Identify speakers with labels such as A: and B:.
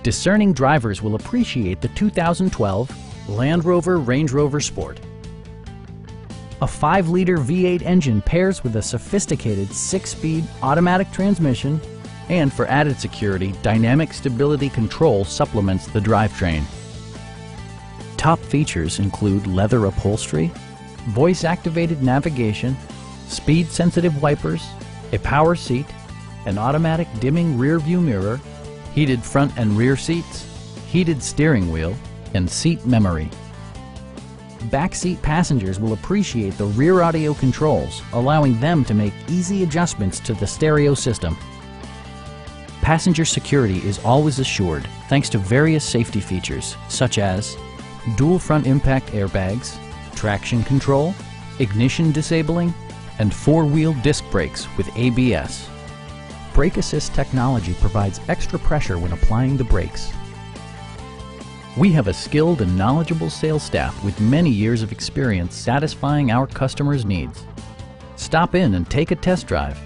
A: Discerning drivers will appreciate the 2012 Land Rover Range Rover Sport. A 5-liter V8 engine pairs with a sophisticated 6-speed automatic transmission, and for added security, dynamic stability control supplements the drivetrain. Top features include leather upholstery, voice-activated navigation, speed-sensitive wipers, a power seat, an automatic dimming rear-view mirror, heated front and rear seats, heated steering wheel, and seat memory. Backseat passengers will appreciate the rear audio controls, allowing them to make easy adjustments to the stereo system. Passenger security is always assured thanks to various safety features such as dual front impact airbags, traction control, ignition disabling, and 4-wheel disc brakes with ABS. Brake Assist technology provides extra pressure when applying the brakes. We have a skilled and knowledgeable sales staff with many years of experience satisfying our customers' needs. Stop in and take a test drive.